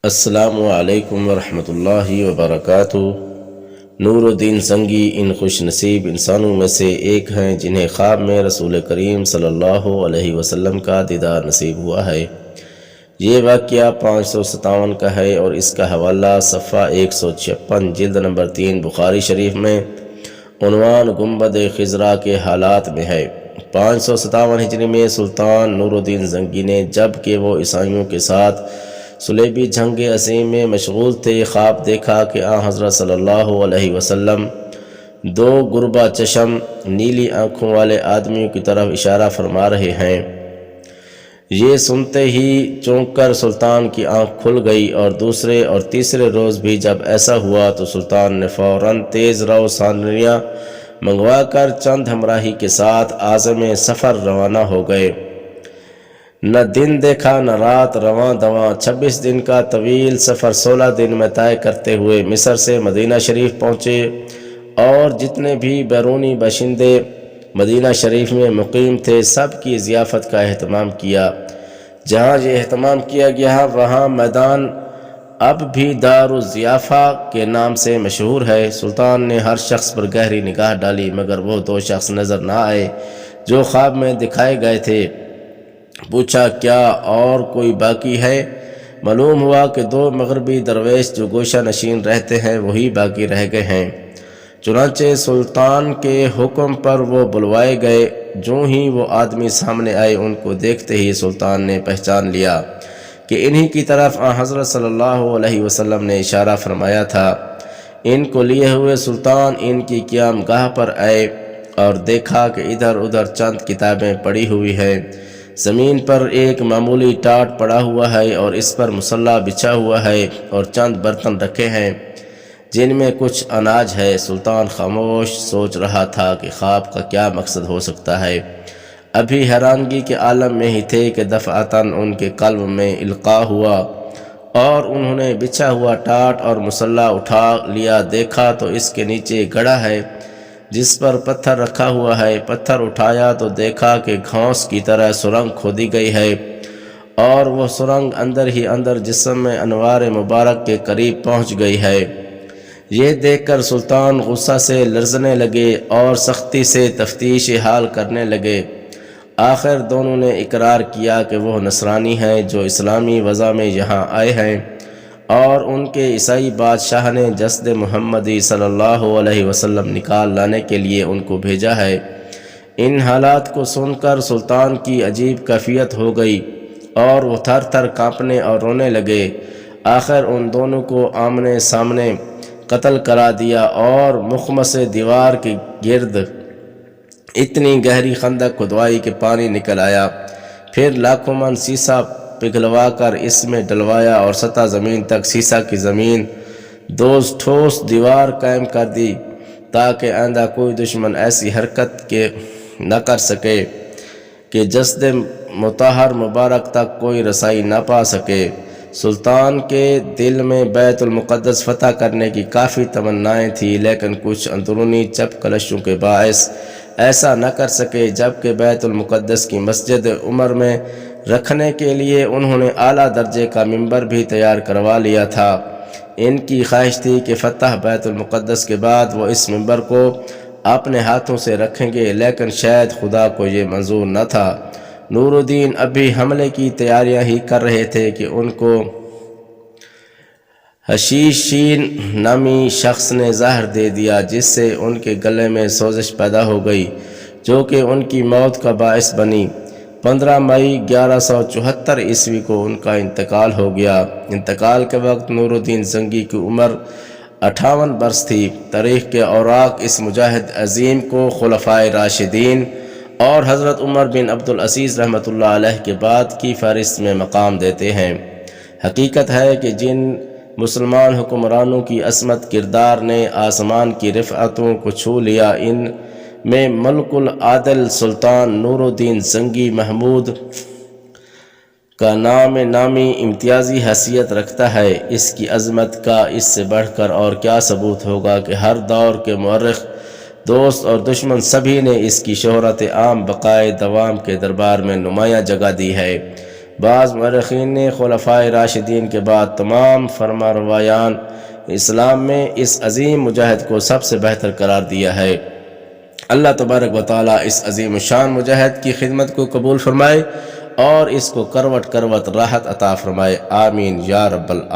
السلام علیکم ورحمۃ اللہ وبرکاتہ۔ نور الدین زنگی ان خوش نصیب انسانوں میں سے ایک ہیں جنہیں خواب میں رسول کریم صلی اللہ علیہ وسلم کا دیدار نصیب ہوا ہے۔ یہ واقعہ 557 کا ہے اور اس کا حوالہ صفحہ 156 جلد نمبر 3 بخاری شریف میں عنوان گنبد خضرا کے حالات میں ہے۔ 557 ہجری میں سلطان نور الدین زنگی نے جب کہ وہ عیسائیوں کے ساتھ صلیبی جنگ عظیم میں مشغول تھے، خواب دیکھا کہ حضرت صلی اللہ علیہ وسلم دو گربا چشم نیلی آنکھوں والے آدمیوں کی طرف اشارہ فرما رہے ہیں۔ یہ سنتے ہی چونک کر سلطان کی آنکھ کھل گئی، اور دوسرے اور تیسرے روز بھی جب ایسا ہوا تو سلطان نے فوراً تیز رو سانیاں منگوا کر چند ہمراہی کے ساتھ عازم سفر روانہ ہو گئے۔ نہ دن دیکھا نہ رات، رواں دواں 26 دن کا طویل سفر 16 دن میں طے کرتے ہوئے مصر سے مدینہ شریف پہنچے، اور جتنے بھی بیرونی باشندے مدینہ شریف میں مقیم تھے سب کی ضیافت کا اہتمام کیا۔ جہاں یہ اہتمام کیا گیا وہاں میدان اب بھی دار الضیافہ کے نام سے مشہور ہے۔ سلطان نے ہر شخص پر گہری نگاہ ڈالی مگر وہ دو شخص نظر نہ آئے جو خواب میں دکھائے گئے تھے۔ پوچھا کیا اور کوئی باقی ہے؟ معلوم ہوا کہ دو مغربی درویش جو گوشہ نشین رہتے ہیں وہی باقی رہ گئے ہیں۔ چنانچہ سلطان کے حکم پر وہ بلوائے گئے۔ جو ہی وہ آدمی سامنے آئے ان کو دیکھتے ہی سلطان نے پہچان لیا کہ انہی کی طرف حضرت صلی اللہ علیہ وسلم نے اشارہ فرمایا تھا۔ ان کو لیے ہوئے سلطان ان کی قیام گاہ پر آئے اور دیکھا کہ ادھر ادھر چند کتابیں پڑی ہوئی ہیں، زمین پر ایک معمولی ٹاٹ پڑا ہوا ہے اور اس پر مصلی بچھا ہوا ہے اور چند برتن رکھے ہیں جن میں کچھ اناج ہے۔ سلطان خاموش سوچ رہا تھا کہ خواب کا کیا مقصد ہو سکتا ہے۔ ابھی حیرانگی کے عالم میں ہی تھے کہ دفعتاً ان کے قلب میں القاء ہوا اور انہوں نے بچھا ہوا ٹاٹ اور مصلی اٹھا لیا۔ دیکھا تو اس کے نیچے گڑھا ہے جس پر پتھر رکھا ہوا ہے۔ پتھر اٹھایا تو دیکھا کہ گھونس کی طرح سرنگ کھودی گئی ہے اور وہ سرنگ اندر ہی اندر جسم میں انوار مبارک کے قریب پہنچ گئی ہے۔ یہ دیکھ کر سلطان غصہ سے لرزنے لگے اور سختی سے تفتیش حال کرنے لگے۔ آخر دونوں نے اقرار کیا کہ وہ نصرانی ہیں جو اسلامی وضع میں یہاں آئے ہیں اور ان کے عیسائی بادشاہ نے جسد محمدی صلی اللہ علیہ وسلم نکال لانے کے لیے ان کو بھیجا ہے۔ ان حالات کو سن کر سلطان کی عجیب کیفیت ہو گئی اور وہ تھر تھر کانپنے اور رونے لگے۔ آخر ان دونوں کو آمنے سامنے قتل کرا دیا اور مخمص دیوار کے گرد اتنی گہری خندق کھدوائی کہ پانی نکل آیا۔ پھر لاکھوں من سیسا پگھلوا کر اس میں ڈلوایا اور سطح زمین تک سیسا کی زمین دوز ٹھوس دیوار قائم کر دی تاکہ آئندہ کوئی دشمن ایسی حرکت نہ کر سکے کہ جسد مطہر مبارک تک کوئی رسائی نہ پا سکے۔ سلطان کے دل میں بیت المقدس فتح کرنے کی کافی تمنائیں تھیں لیکن کچھ اندرونی چپ کلشوں کے باعث ایسا نہ کر سکے، جبکہ بیت المقدس کی مسجد عمر میں رکھنے کے لیے انہوں نے اعلیٰ درجے کا ممبر بھی تیار کروا لیا تھا۔ ان کی خواہش تھی کہ فتح بیت المقدس کے بعد وہ اس ممبر کو اپنے ہاتھوں سے رکھیں گے، لیکن شاید خدا کو یہ منظور نہ تھا۔ نور الدین ابھی حملے کی تیاریاں ہی کر رہے تھے کہ ان کو حشیشین نامی شخص نے زہر دے دیا جس سے ان کے گلے میں سوزش پیدا ہو گئی جو کہ ان کی موت کا باعث بنی۔ 15 مئی 1174 عیسوی کو ان کا انتقال ہو گیا۔ انتقال کے وقت نور الدین زنگی کی عمر 58 برس تھی۔ تاریخ کے اوراق اس مجاہد عظیم کو خلفائے راشدین اور حضرت عمر بن عبدالعزیز رحمۃ اللہ علیہ کے بعد کی فہرست میں مقام دیتے ہیں۔ حقیقت ہے کہ جن مسلمان حکمرانوں کی عصمت کردار نے آسمان کی رفعتوں کو چھو لیا ان میں ملک العادل سلطان نور الدین زنگی محمود کا نام نامی امتیازی حیثیت رکھتا ہے۔ اس کی عظمت کا اس سے بڑھ کر اور کیا ثبوت ہوگا کہ ہر دور کے مورخ، دوست اور دشمن سبھی نے اس کی شہرت عام بقائے دوام کے دربار میں نمایاں جگہ دی ہے۔ بعض مورخین نے خلفائے راشدین کے بعد تمام فرما روایان اسلام میں اس عظیم مجاہد کو سب سے بہتر قرار دیا ہے۔ اللہ تبارک و تعالیٰ اس عظیم شان مجاہد کی خدمت کو قبول فرمائے اور اس کو کروٹ کروٹ راحت عطا فرمائے، آمین یا رب العالمین۔